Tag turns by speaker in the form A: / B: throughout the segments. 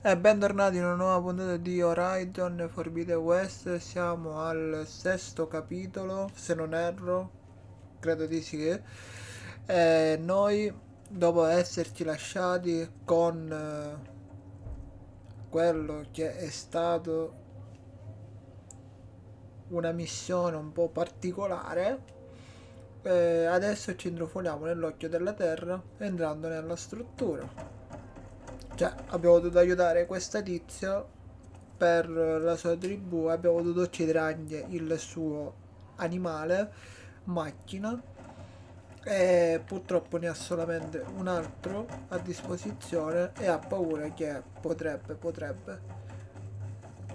A: E bentornati in una nuova puntata di Horizon Forbidden West. Siamo al sesto capitolo, se non erro, credo di sì. E noi, dopo esserci lasciati con quello che è stato una missione un po' particolare, adesso ci intrufoliamo nell'occhio della terra entrando nella struttura. Cioè, abbiamo dovuto aiutare questa tizia per la sua tribù, abbiamo dovuto uccidere anche il suo animale, macchina, e purtroppo ne ha solamente un altro a disposizione e ha paura che potrebbe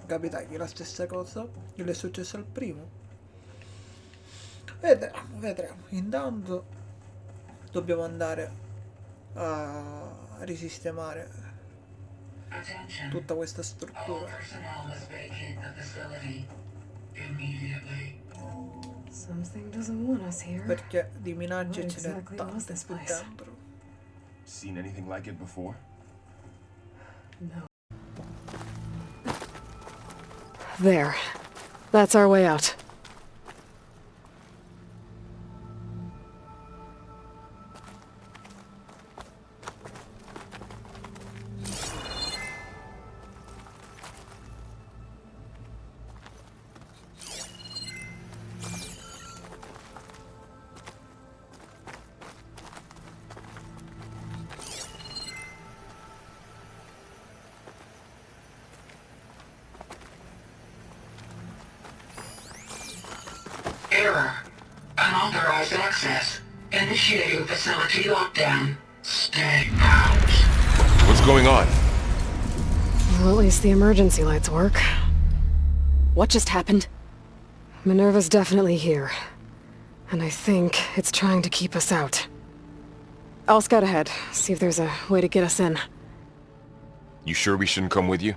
A: capitargli la stessa cosa che le è successo al primo. Vedremo. Intanto dobbiamo andare a risistemare tutta questa struttura. Perché di minacce ce n'è tante qui dentro.
B: Seen anything like it before?
C: There. That's our way out.
D: Error. Unauthorized access. Initiating facility lockdown. Stay out.
B: What's going on?
C: Well, at least the emergency lights work.
E: What just happened?
C: Minerva's definitely here. And I think it's trying to keep us out. I'll scout ahead, see if there's a way to get us in.
B: You sure we shouldn't come with you?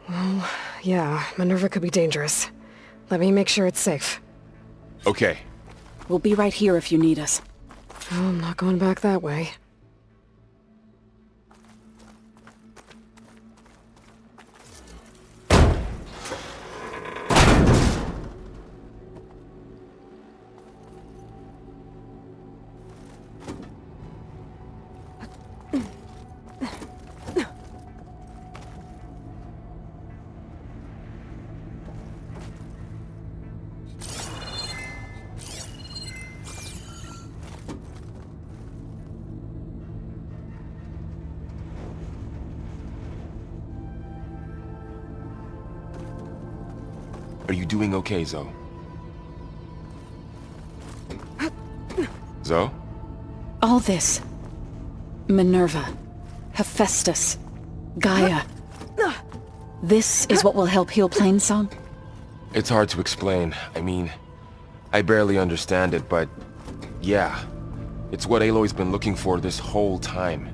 C: Well, yeah, Minerva could be dangerous. Let me make sure it's safe.
B: Okay.
E: We'll be right here if you need us.
C: Oh, I'm not going back that way.
B: Are you doing okay, Zoe? Zoe?
E: All this. Minerva. Hephaestus. Gaia. This is what will help heal Plainsong?
B: It's hard to explain. I mean, I barely understand it, but yeah. It's what Aloy's been looking for this whole time.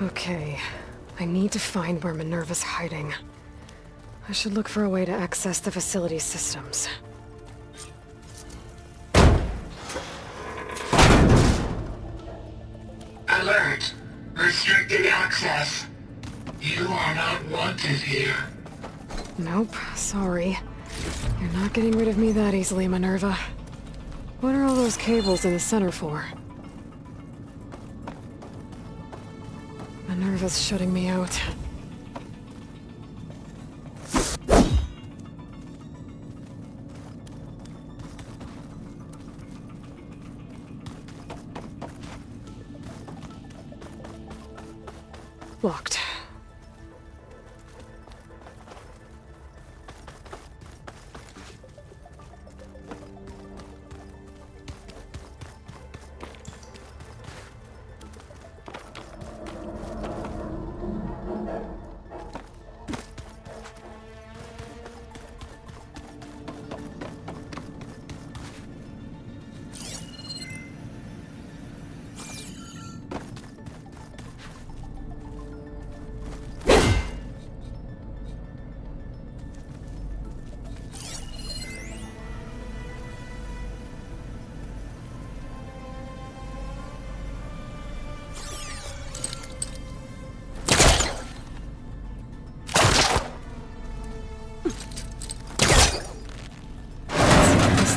C: Okay, I need to find where Minerva's hiding. I should look for a way to access the facility's systems.
D: Alert. Restricted access. You are not wanted here.
C: Nope, sorry. You're not getting rid of me that easily, Minerva. What are all those cables in the center for? Minerva's shutting me out. Locked.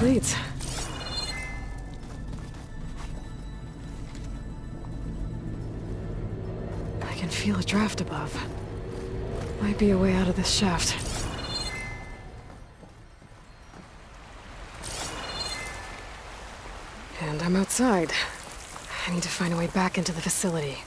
C: leads. I can feel a draft above. Might be a way out of this shaft. And I'm outside. I need to find a way back into the facility.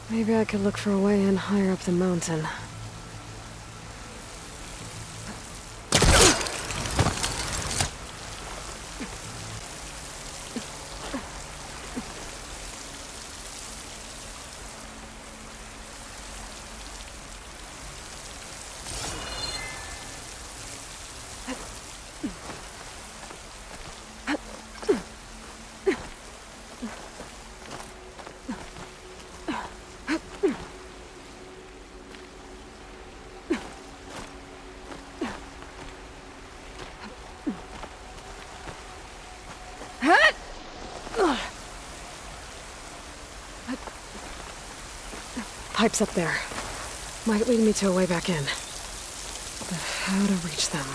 C: Maybe I could look for a way in higher up the mountain. Pipes up there. Might lead me to a way back in. But how to reach them?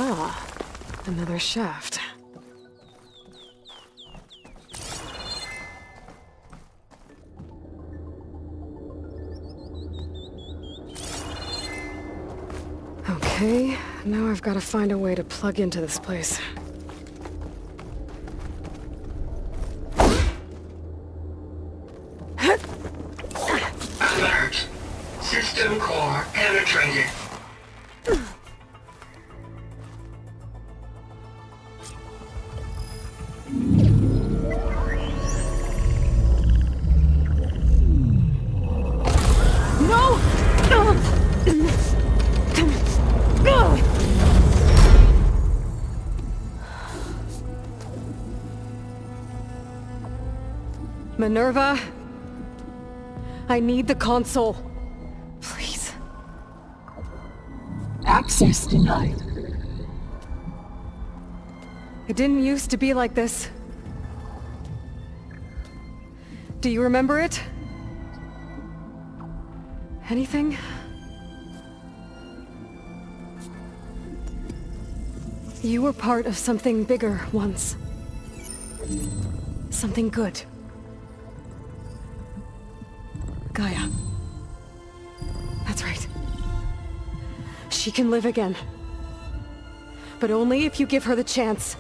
C: Ah, another shaft. Okay, now I've got to find a way to plug into this place.
D: Alert. System core penetrated.
C: Minerva, I need the console. Please.
F: Access denied.
C: It didn't used to be like this. Do you remember it? Anything? You were part of something bigger once. Something good. Gaia. That's right. She can live again. But only if you give her the chance.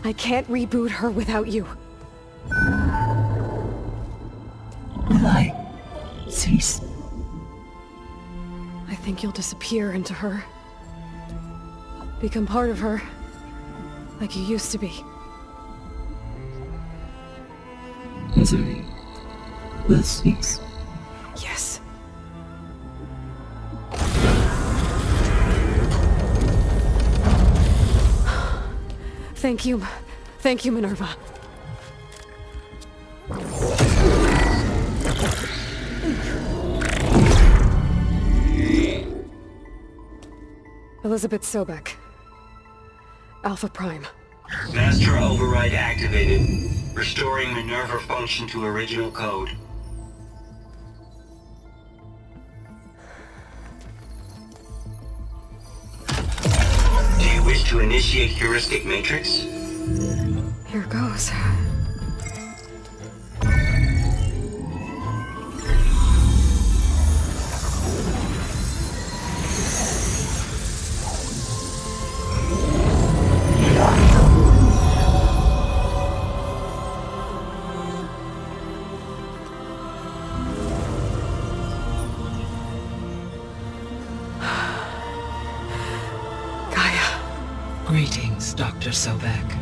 C: I can't reboot her without you.
F: Lie. Cease.
C: I think you'll disappear into her. Become part of her. Like you used to be.
F: Misery will cease.
C: Yes. Thank you. Thank you, Minerva. Elizabeth Sobek. Alpha Prime.
G: Master override activated. Restoring Minerva function to original code. to initiate heuristic matrix?
C: Here goes.
F: Greetings, Dr. Sobek.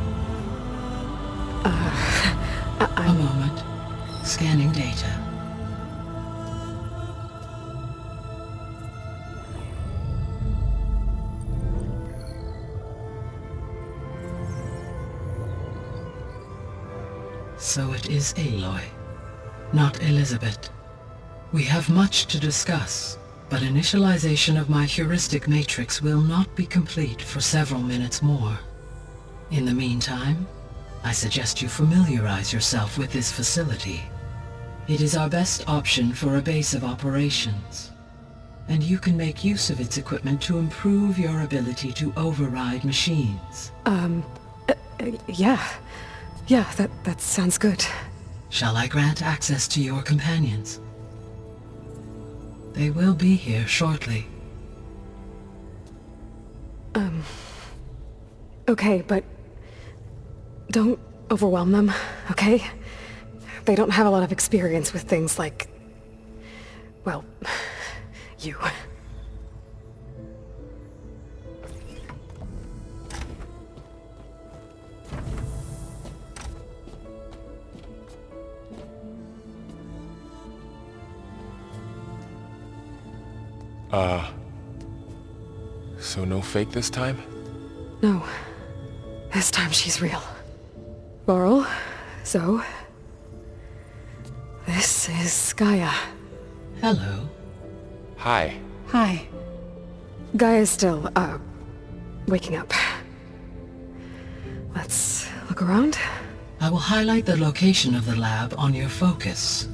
F: A moment. Scanning data. So it is Aloy, not Elizabeth. We have much to discuss, but initialization of my heuristic matrix will not be complete for several minutes more. In the meantime, I suggest you familiarize yourself with this facility. It is our best option for a base of operations, and you can make use of its equipment to improve your ability to override machines.
C: Yeah. Yeah, that sounds good.
F: Shall I grant access to your companions? They will be here shortly.
C: Okay, but don't overwhelm them, okay? They don't have a lot of experience with things like, well, you.
B: So no fake this time?
C: No. This time she's real. Laurel, Zoe. This is Gaia.
F: Hello.
B: Hi.
E: Hi.
C: Gaia's still, waking up. Let's look around.
F: I will highlight the location of the lab on your focus.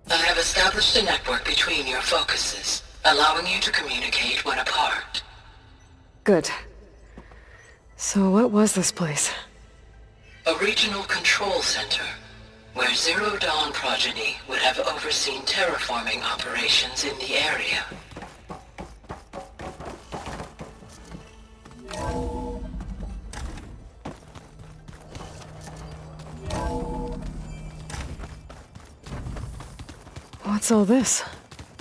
H: I have established a network between your focuses, allowing you to communicate when apart.
C: Good. So what was this place?
H: A regional control center, where Zero Dawn progeny would have overseen terraforming operations in the area.
C: What's all this?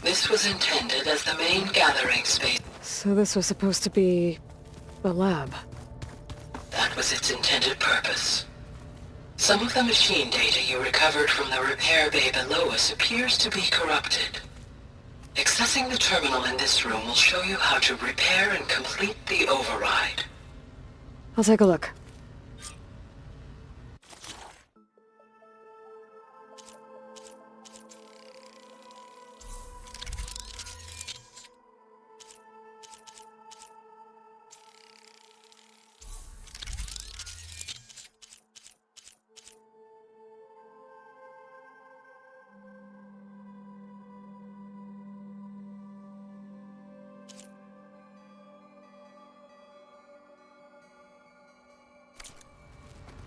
H: This was intended as the main gathering space.
C: So this was supposed to be a lab.
H: That was its intended purpose. Some of the machine data you recovered from the repair bay below us appears to be corrupted. Accessing the terminal in this room will show you how to repair and complete the override.
C: I'll take a look.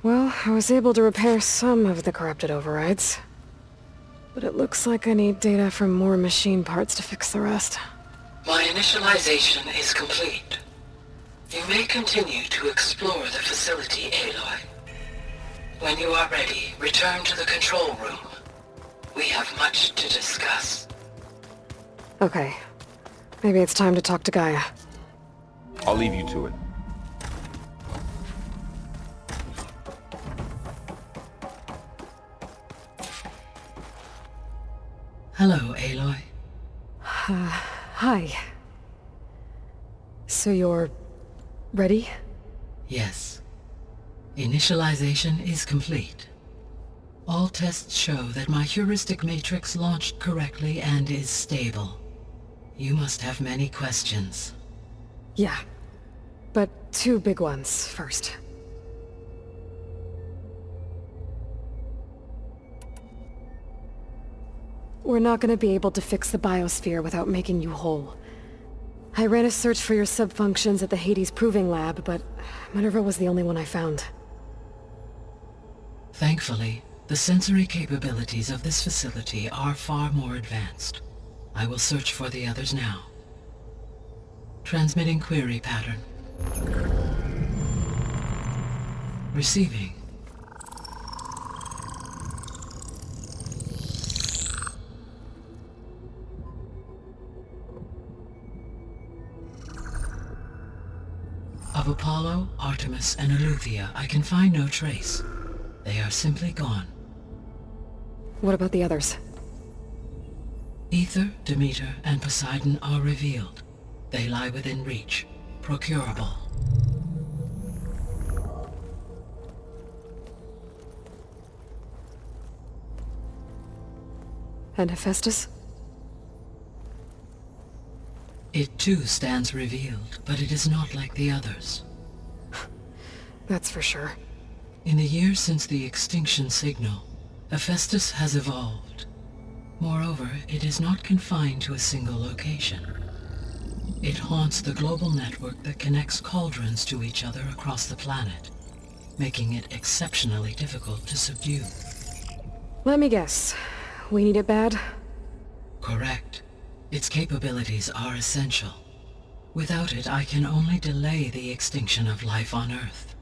C: Well, I was able to repair some of the corrupted overrides. But it looks like I need data from more machine parts to fix the rest.
H: My initialization is complete. You may continue to explore the facility, Aloy. When you are ready, return to the control room. We have much to discuss.
C: Okay. Maybe it's time to talk to Gaia.
B: I'll leave you to it.
F: Hello, Aloy.
C: Hi. So you're... ready?
F: Yes. Initialization is complete. All tests show that my heuristic matrix launched correctly and is stable. You must have many questions.
C: Yeah. But two big ones first. We're not gonna be able to fix the biosphere without making you whole. I ran a search for your sub-functions at the Hades Proving Lab, but Minerva was the only one I found.
F: Thankfully, the sensory capabilities of this facility are far more advanced. I will search for the others now. Transmitting query pattern. Receiving. Of Apollo, Artemis, and Eleuthia, I can find no trace. They are simply gone.
C: What about the others?
F: Ether, Demeter, and Poseidon are revealed. They lie within reach, procurable.
C: And Hephaestus?
F: It too stands revealed, but it is not like the others.
C: That's for sure.
F: In the years since the extinction signal, Hephaestus has evolved. Moreover, it is not confined to a single location. It haunts the global network that connects cauldrons to each other across the planet, making it exceptionally difficult to subdue.
C: Let me guess. We need it bad?
F: Correct. Its capabilities are essential. Without it, I can only delay the extinction of life on Earth.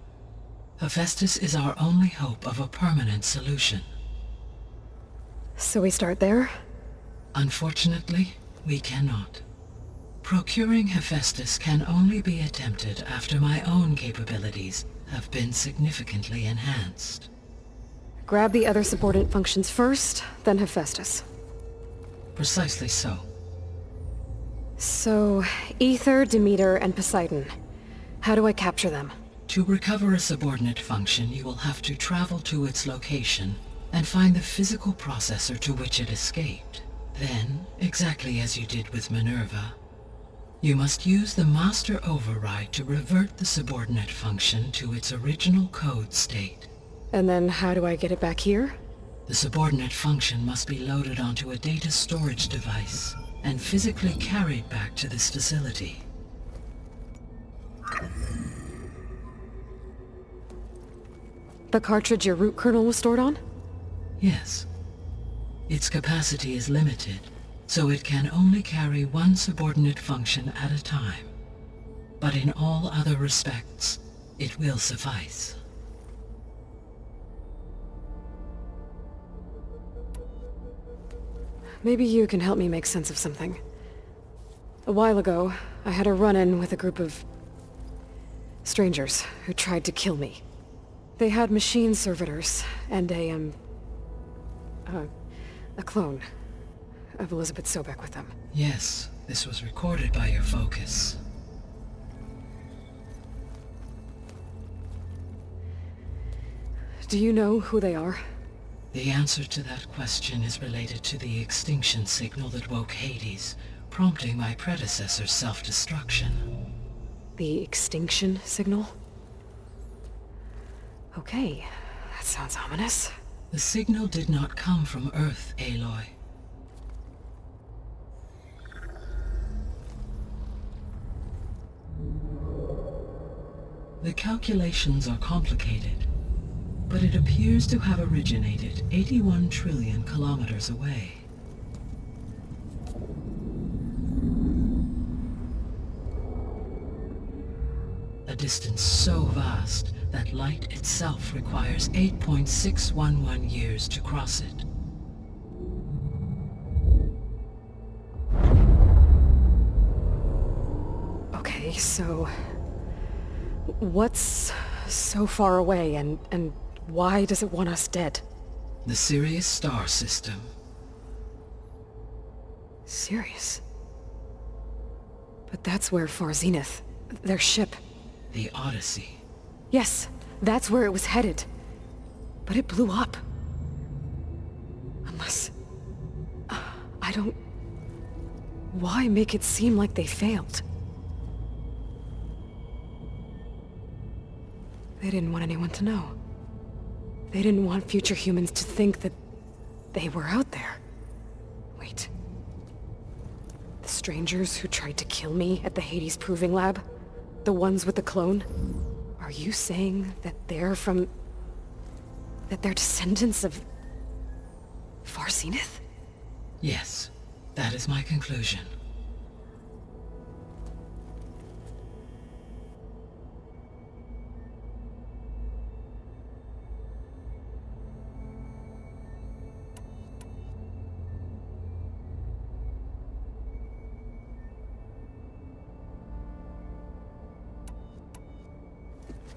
F: Hephaestus is our only hope of a permanent solution.
C: So we start there?
F: Unfortunately, we cannot. Procuring Hephaestus can only be attempted after my own capabilities have been significantly enhanced.
C: Grab the other subordinate functions first, then Hephaestus.
F: Precisely so.
C: So, Ether, Demeter, and Poseidon. How do I capture them?
F: To recover a subordinate function, you will have to travel to its location and find the physical processor to which it escaped. Then, exactly as you did with Minerva, you must use the master override to revert the subordinate function to its original code state.
C: And then how do I get it back here?
F: The subordinate function must be loaded onto a data storage device and physically carried back to this facility.
C: The cartridge your root kernel was stored on?
F: Yes. Its capacity is limited, so it can only carry one subordinate function at a time. But in all other respects, it will suffice.
C: Maybe you can help me make sense of something. A while ago, I had a run-in with a group of strangers who tried to kill me. They had machine servitors and a clone of Elizabeth Sobek with them.
F: Yes, this was recorded by your focus.
C: Do you know who they are?
F: The answer to that question is related to the extinction signal that woke Hades, prompting my predecessor's self-destruction.
C: The extinction signal? Okay, that sounds ominous.
F: The signal did not come from Earth, Aloy. The calculations are complicated, but it appears to have originated 81 trillion kilometers away. A distance so vast that light itself requires 8.611 years to cross it.
C: Okay, so what's so far away and why does it want us dead?
F: The Sirius star system.
C: Sirius? But that's where Far Zenith, their ship...
F: The Odyssey.
C: Yes, that's where it was headed. But it blew up. Unless... I don't... Why make it seem like they failed? They didn't want anyone to know. They didn't want future humans to think that they were out there. strangers who tried to kill me at the Hades Proving Lab? The ones with the clone? Are you saying that they're from... that they're descendants of... Far Zenith?
F: Yes, that is my conclusion.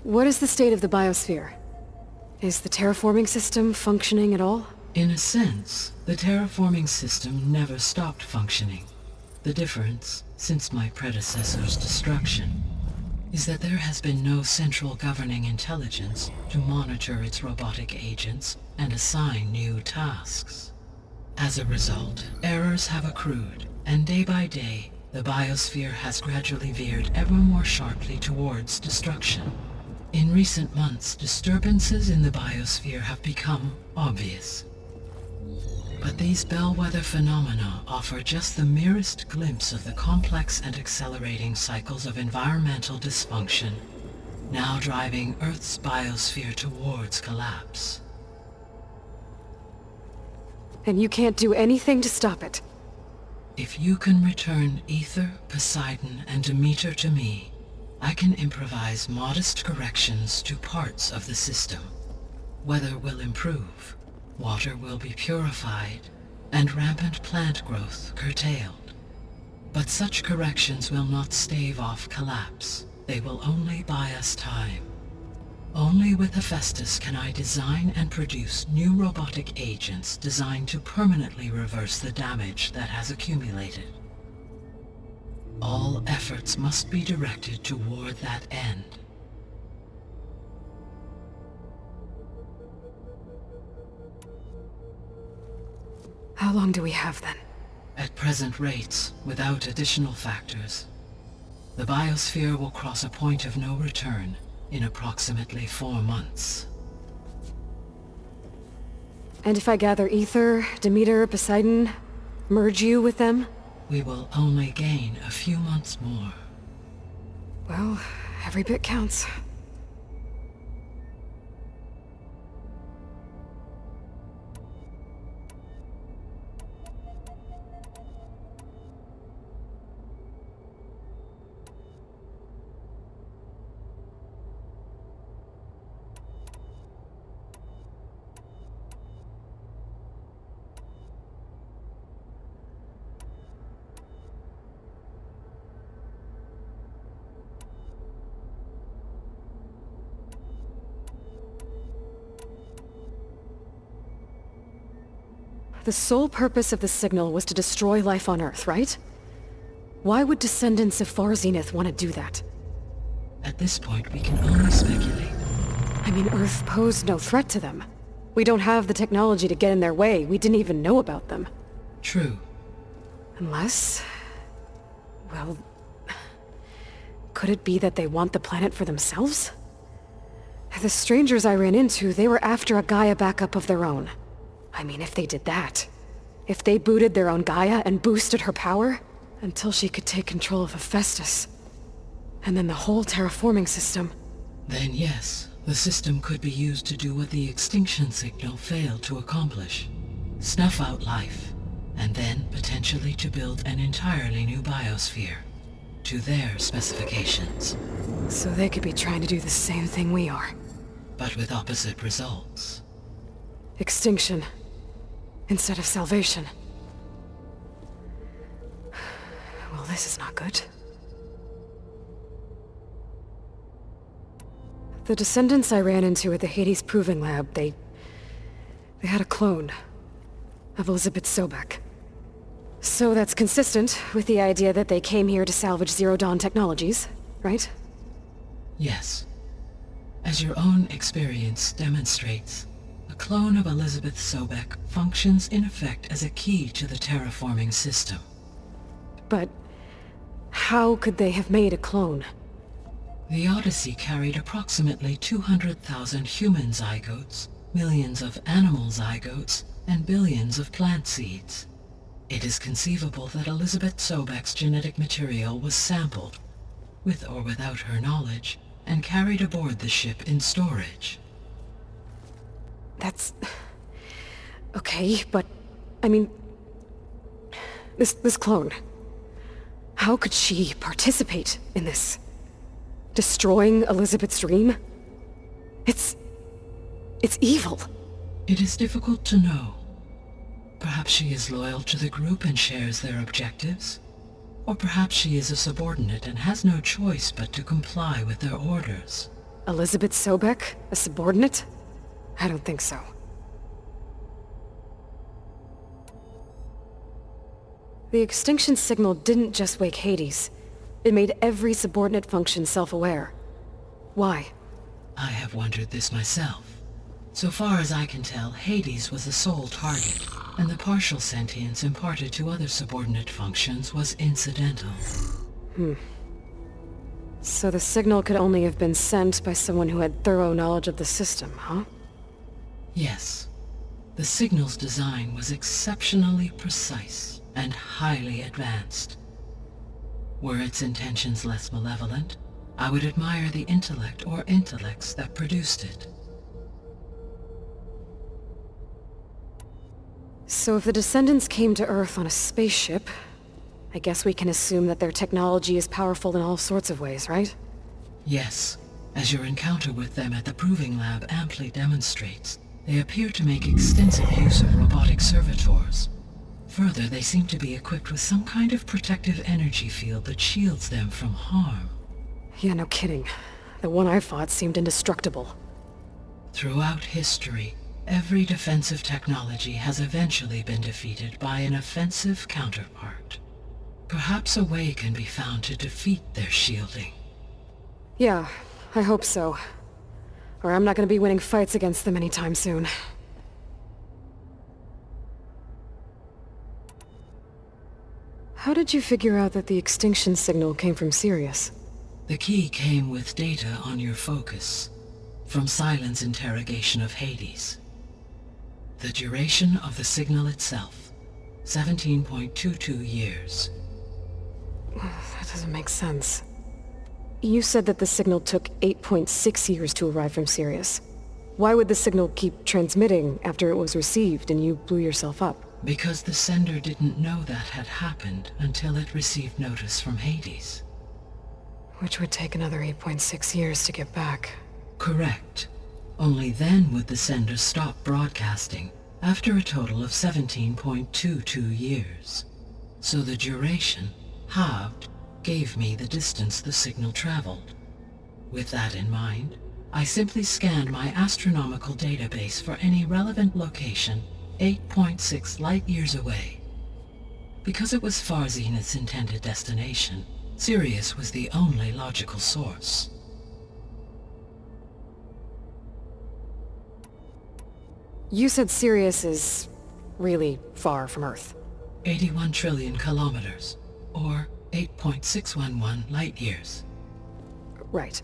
C: What is the state of the biosphere? Is the terraforming system functioning at all?
F: In a sense, the terraforming system never stopped functioning. The difference, since my predecessor's destruction, is that there has been no central governing intelligence to monitor its robotic agents and assign new tasks. As a result, errors have accrued, and day by day, the biosphere has gradually veered ever more sharply towards destruction. In recent months, disturbances in the biosphere have become obvious. But these bellwether phenomena offer just the merest glimpse of the complex and accelerating cycles of environmental dysfunction, now driving Earth's biosphere towards collapse.
C: And you can't do anything to stop it?
F: If you can return Ether, Poseidon, and Demeter to me, I can improvise modest corrections to parts of the system. Weather will improve, water will be purified, and rampant plant growth curtailed. But such corrections will not stave off collapse. They will only buy us time. Only with Hephaestus can I design and produce new robotic agents designed to permanently reverse the damage that has accumulated. All efforts must be directed toward that end.
C: How long do we have then?
F: At present rates, without additional factors, the biosphere will cross a point of no return in approximately 4 months.
C: And if I gather Ether, Demeter, Poseidon, merge you with them?
F: We will only gain a few months more.
C: Well, every bit counts. The sole purpose of the signal was to destroy life on Earth, right? Why would descendants of Far Zenith want to do that?
F: At this point, we can only speculate.
C: I mean, Earth posed no threat to them. We don't have the technology to get in their way. We didn't even know about them.
F: True.
C: Unless... well... could it be that they want the planet for themselves? The strangers I ran into, they were after a Gaia backup of their own. I mean, if they did that, if they booted their own Gaia and boosted her power, until she could take control of Hephaestus, and then the whole terraforming system.
F: Then yes, the system could be used to do what the extinction signal failed to accomplish. Snuff out life, and then potentially to build an entirely new biosphere, to their specifications.
C: So they could be trying to do the same thing we are.
F: But with opposite results.
C: Extinction. Instead of salvation. Well, this is not good. The descendants I ran into at the Hades Proving Lab, they had a clone of Elizabeth Sobek. So that's consistent with the idea that they came here to salvage Zero Dawn technologies, right?
F: Yes. As your own experience demonstrates, a clone of Elizabeth Sobek functions in effect as a key to the terraforming system.
C: But how could they have made a clone?
F: The Odyssey carried approximately 200,000 human zygotes, millions of animal zygotes, and billions of plant seeds. It is conceivable that Elizabeth Sobek's genetic material was sampled, with or without her knowledge, and carried aboard the ship in storage.
C: That's... okay, but... I mean... This clone... How could she participate in this? Destroying Elizabeth's dream? It's evil.
F: It is difficult to know. Perhaps she is loyal to the group and shares their objectives. Or perhaps she is a subordinate and has no choice but to comply with their orders.
C: Elizabeth Sobek? A subordinate? I don't think so. The extinction signal didn't just wake Hades. It made every subordinate function self-aware. Why?
F: I have wondered this myself. So far as I can tell, Hades was the sole target, and the partial sentience imparted to other subordinate functions was incidental.
C: So the signal could only have been sent by someone who had thorough knowledge of the system, huh?
F: Yes. The signal's design was exceptionally precise and highly advanced. Were its intentions less malevolent, I would admire the intellect or intellects that produced it.
C: So if the descendants came to Earth on a spaceship, I guess we can assume that their technology is powerful in all sorts of ways, right?
F: Yes, as your encounter with them at the Proving Lab amply demonstrates, they appear to make extensive use of robotic servitors. Further, they seem to be equipped with some kind of protective energy field that shields them from harm.
C: Yeah, no kidding. The one I fought seemed indestructible.
F: Throughout history, every defensive technology has eventually been defeated by an offensive counterpart. Perhaps a way can be found to defeat their shielding.
C: Yeah, I hope so. Or I'm not gonna be winning fights against them anytime soon. How did you figure out that the extinction signal came from Sirius?
F: The key came with data on your focus, from Silent's interrogation of Hades. The duration of the signal itself, 17.22 years.
C: That doesn't make sense. You said that the signal took 8.6 years to arrive from Sirius. Why would the signal keep transmitting after it was received and you blew yourself up?
F: Because the sender didn't know that had happened until it received notice from Hades.
C: Which would take another 8.6 years to get back.
F: Correct. Only then would the sender stop broadcasting, after a total of 17.22 years. So the duration, halved, gave me the distance the signal traveled. With that in mind, I simply scanned my astronomical database for any relevant location 8.6 light-years away. Because it was far Zenith's intended destination, Sirius was the only logical source.
C: You said Sirius is really far from Earth.
F: 81 trillion kilometers, or 8.611 light-years.
C: Right.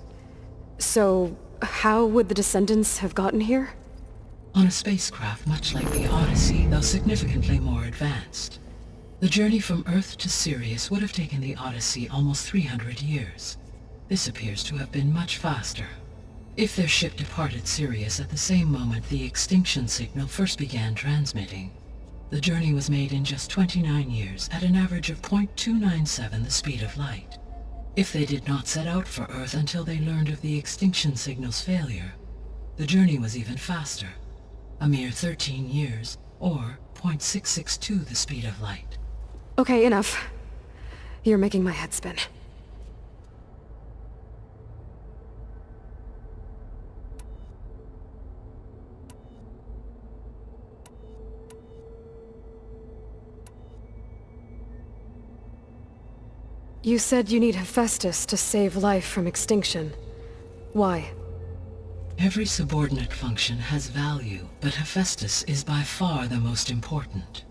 C: So, how would the descendants have gotten here?
F: On a spacecraft much like the Odyssey, though significantly more advanced. The journey from Earth to Sirius would have taken the Odyssey almost 300 years. This appears to have been much faster. If their ship departed Sirius at the same moment the extinction signal first began transmitting, the journey was made in just 29 years at an average of 0.297 the speed of light. If they did not set out for Earth until they learned of the extinction signal's failure, the journey was even faster, a mere 13 years, or 0.662 the speed of light.
C: Okay, enough. You're making my head spin. You said you need Hephaestus to save life from extinction. Why?
F: Every subordinate function has value, but Hephaestus is by far the most important.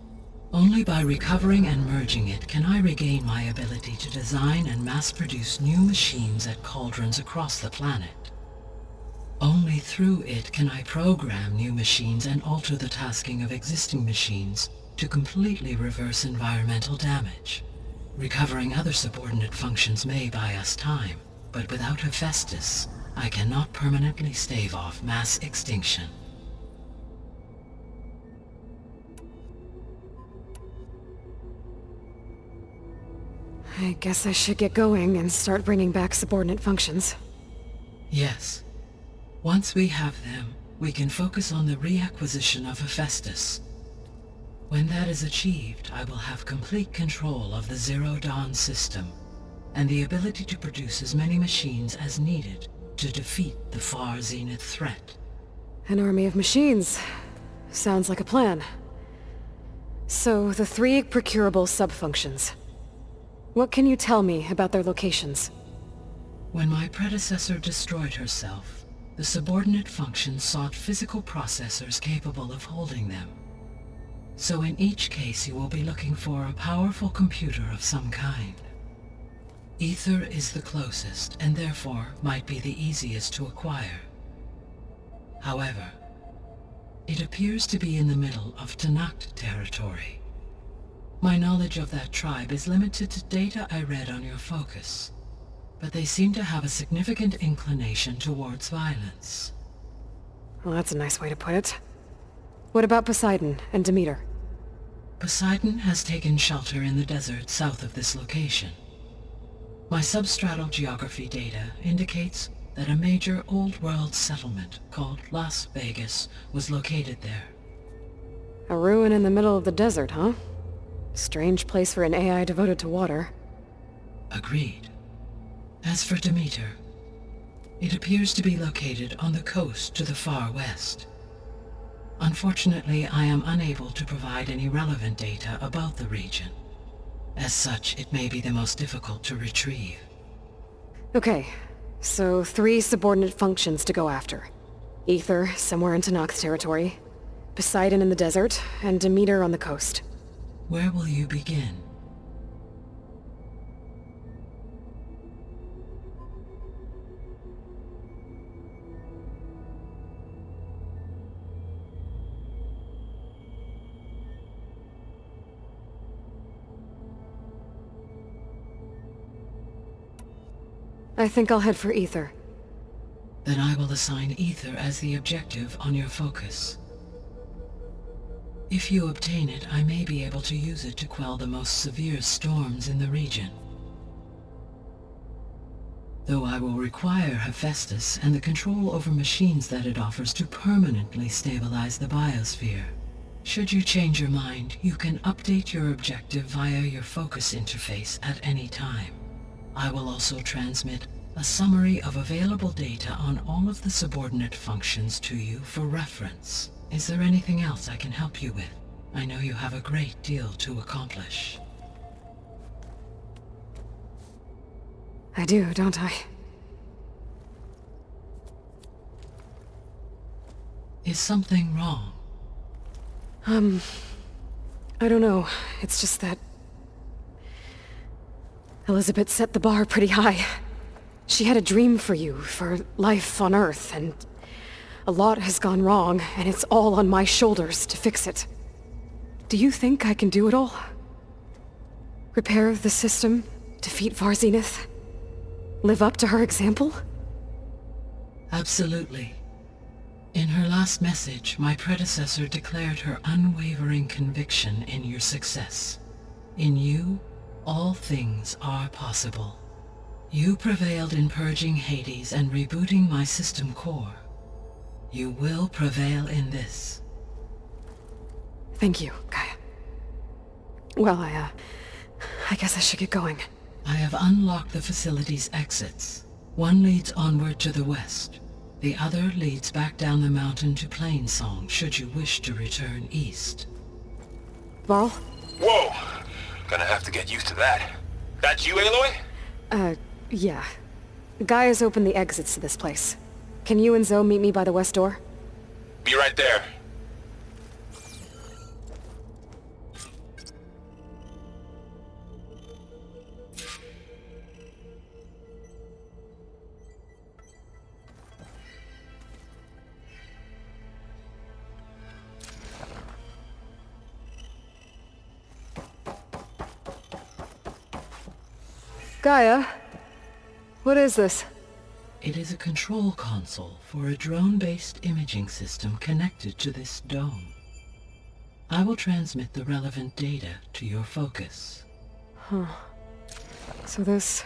F: Only by recovering and merging it can I regain my ability to design and mass-produce new machines at cauldrons across the planet. Only through it can I program new machines and alter the tasking of existing machines to completely reverse environmental damage. Recovering other subordinate functions may buy us time, but without Hephaestus, I cannot permanently stave off mass extinction.
C: I guess I should get going and start bringing back subordinate functions.
F: Yes. Once we have them, we can focus on the reacquisition of Hephaestus. When that is achieved, I will have complete control of the Zero Dawn system, and the ability to produce as many machines as needed to defeat the far zenith threat.
C: An army of machines. Sounds like a plan. So, the 3 procurable sub-functions. What can you tell me about their locations?
F: When my predecessor destroyed herself, the subordinate functions sought physical processors capable of holding them. So in each case you will be looking for a powerful computer of some kind. Ether is the closest, and therefore might be the easiest to acquire. However, it appears to be in the middle of Tanakh territory. My knowledge of that tribe is limited to data I read on your focus, but they seem to have a significant inclination towards violence.
C: Well, that's a nice way to put it. What about Poseidon and Demeter?
F: Poseidon has taken shelter in the desert south of this location. My substratal geography data indicates that a major old-world settlement called Las Vegas was located there.
C: A ruin in the middle of the desert, huh? Strange place for an AI devoted to water.
F: Agreed. As for Demeter, it appears to be located on the coast to the far west. Unfortunately, I am unable to provide any relevant data about the region. As such, it may be the most difficult to retrieve.
C: Okay, so 3 subordinate functions to go after. Ether, somewhere in Tanakh territory, Poseidon in the desert, and Demeter on the coast.
F: Where will you begin?
C: I think I'll head for Ether.
F: Then I will assign Ether as the objective on your focus. If you obtain it, I may be able to use it to quell the most severe storms in the region. Though I will require Hephaestus and the control over machines that it offers to permanently stabilize the biosphere. Should you change your mind, you can update your objective via your focus interface at any time. I will also transmit a summary of available data on all of the subordinate functions to you for reference. Is there anything else I can help you with? I know you have a great deal to accomplish.
C: I do, don't I?
F: Is something wrong?
C: I don't know. It's just that Elizabeth set the bar pretty high. She had a dream for you, for life on Earth, and a lot has gone wrong, and it's all on my shoulders to fix it. Do you think I can do it all? Repair the system, defeat Far Zenith, live up to her example?
F: Absolutely. In her last message, my predecessor declared her unwavering conviction in your success. In you, all things are possible. You prevailed in purging Hades and rebooting my system core. You will prevail in this.
C: Thank you, Gaia. Well, I guess I should get going.
F: I have unlocked the facility's exits. One leads onward to the west. The other leads back down the mountain to Plainsong, should you wish to return east.
C: Varl?
B: Whoa! Gonna have to get used to that. That's you, Aloy?
C: Yeah. Gaia's opened the exits to this place. Can you and Zoe meet me by the west door?
B: Be right there.
C: Gaia? What is this?
F: It is a control console for a drone-based imaging system connected to this dome. I will transmit the relevant data to your focus.
C: Huh. So this...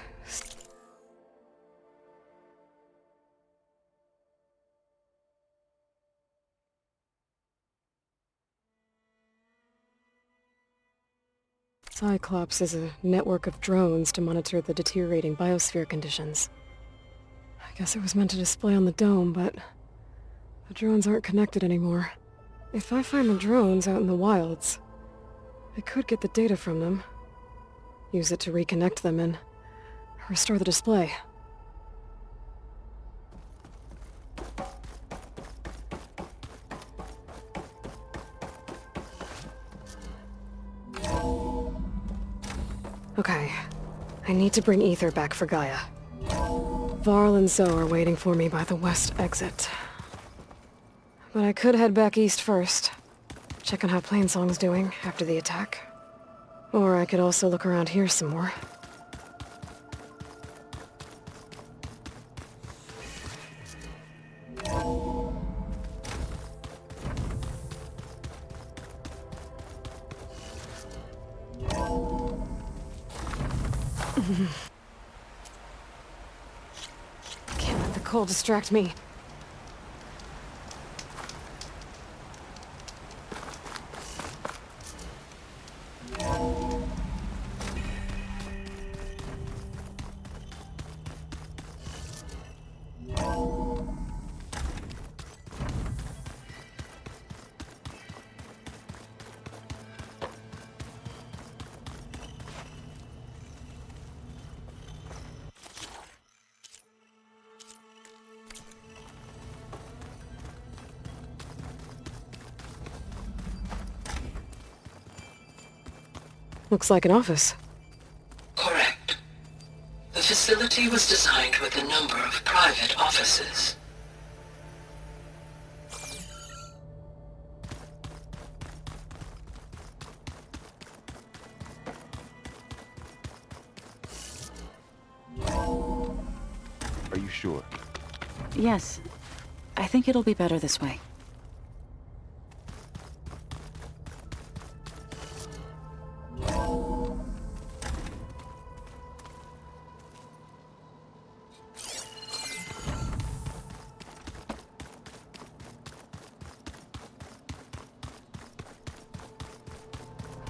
C: Cyclops is a network of drones to monitor the deteriorating biosphere conditions. I guess it was meant to display on the dome, but the drones aren't connected anymore. If I find the drones out in the wilds, I could get the data from them, use it to reconnect them, and restore the display. Okay, I need to bring Ether back for Gaia. Varl and Zoe are waiting for me by the west exit. But I could head back east first, check on how Plainsong's doing after the attack. Or I could also look around here some more. Can't let the cold distract me. Looks like an office.
H: Correct. The facility was designed with a number of private offices.
B: Are you sure?
E: Yes. I think it'll be better this way.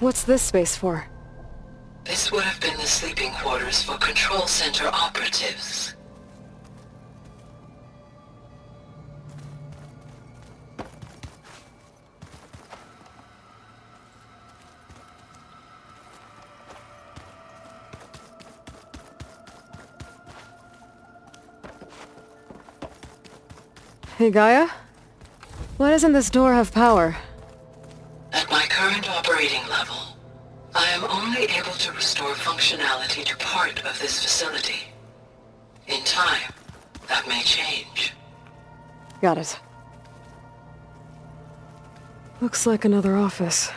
C: What's this space for?
H: This would have been the sleeping quarters for Control Center operatives.
C: Hey, Gaia? Why doesn't this door have power?
H: At my current operating level, I am only able to restore functionality to part of this facility. In time, that may change.
C: Got it. Looks like another office.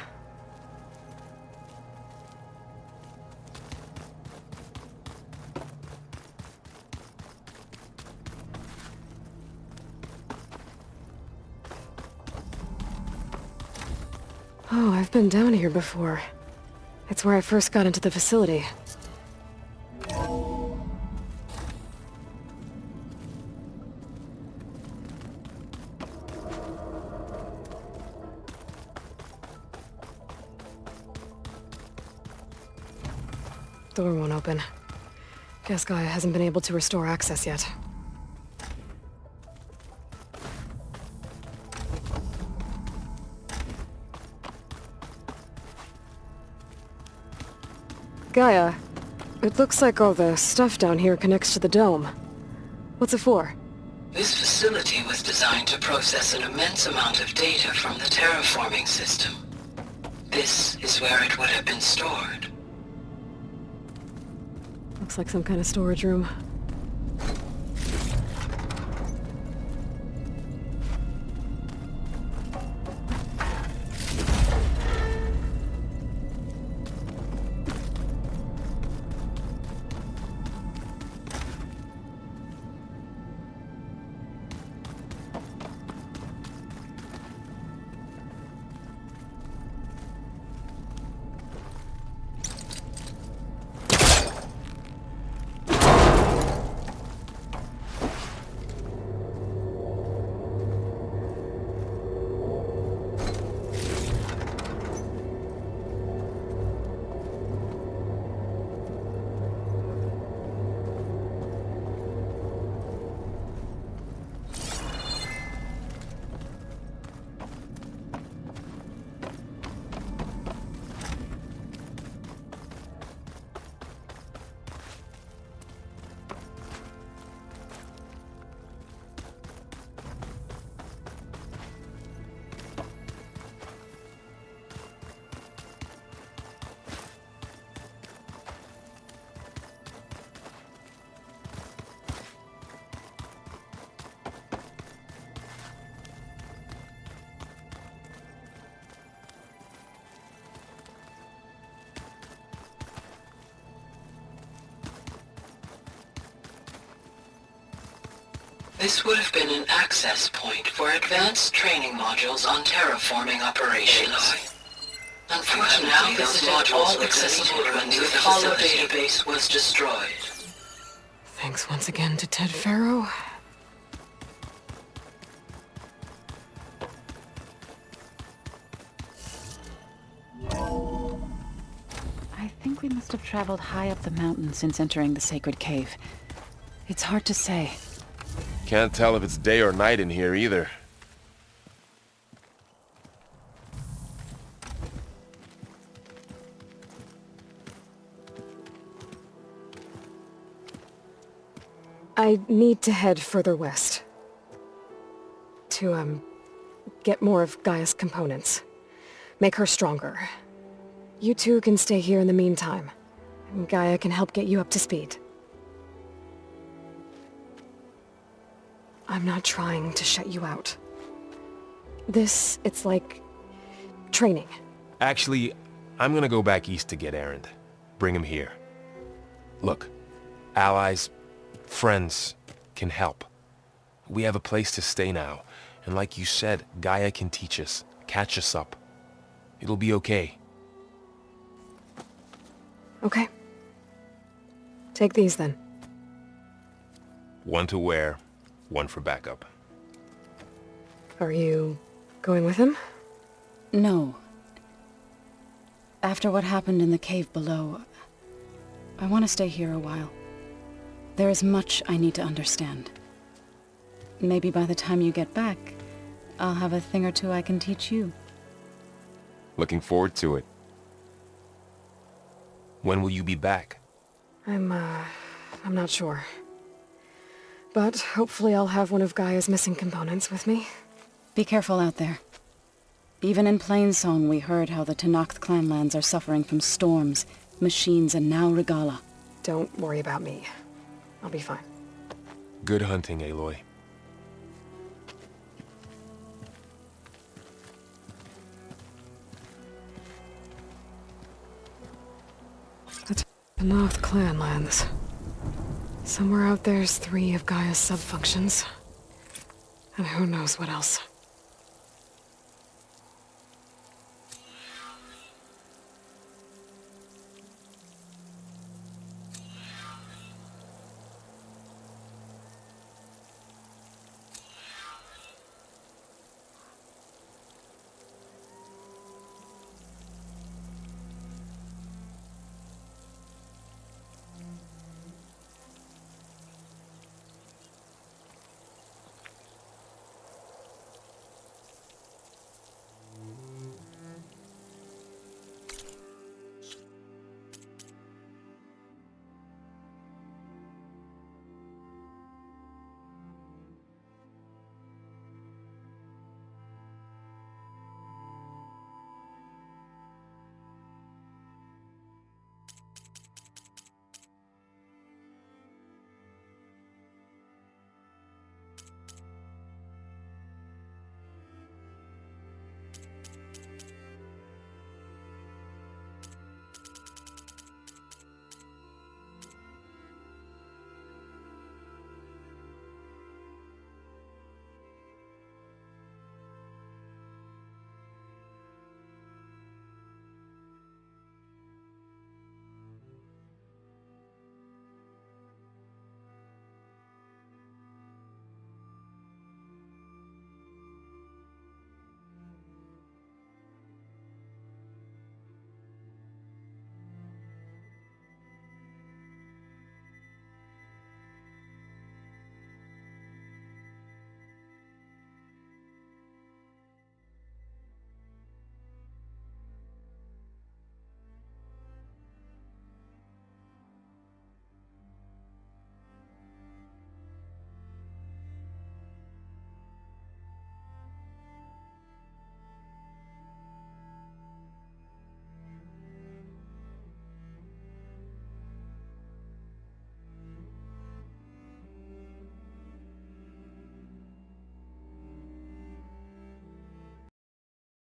C: Oh, I've been down here before. It's where I first got into the facility. Door won't open. Guess Gaia hasn't been able to restore access yet. Gaia, it looks like all the stuff down here connects to the dome. What's it for?
H: This facility was designed to process an immense amount of data from the terraforming system. This is where it would have been stored.
C: Looks like some kind of storage room.
H: This would have been an access point for advanced training modules on terraforming operations. Unfortunately, those modules were deleted when the Apollo database was destroyed.
C: Thanks once again to Ted Farrow.
E: I think we must have traveled high up the mountain since entering the sacred cave. It's hard to say.
B: Can't tell if it's day or night in here either.
C: I need to head further west. To, get more of Gaia's components. Make her stronger. You two can stay here in the meantime. And Gaia can help get you up to speed. I'm not trying to shut you out. It's like... training.
B: Actually, I'm gonna go back east to get Erend. Bring him here. Look, allies, friends can help. We have a place to stay now, and like you said, Gaia can teach us, catch us up. It'll be okay.
C: Okay. Take these then.
B: One to wear, one for backup.
C: Are you going with him?
E: No. After what happened in the cave below, I want to stay here a while. There is much I need to understand. Maybe by the time you get back, I'll have a thing or two I can teach you.
B: Looking forward to it. When will you be back?
C: I'm not sure. But hopefully I'll have one of Gaia's missing components with me.
E: Be careful out there. Even in Plainsong, we heard how the Tenakth clanlands are suffering from storms, machines, and now Regala.
C: Don't worry about me. I'll be fine.
B: Good hunting, Aloy.
C: The Tenakth clanlands. Somewhere out there's 3 of Gaia's sub-functions. And who knows what else.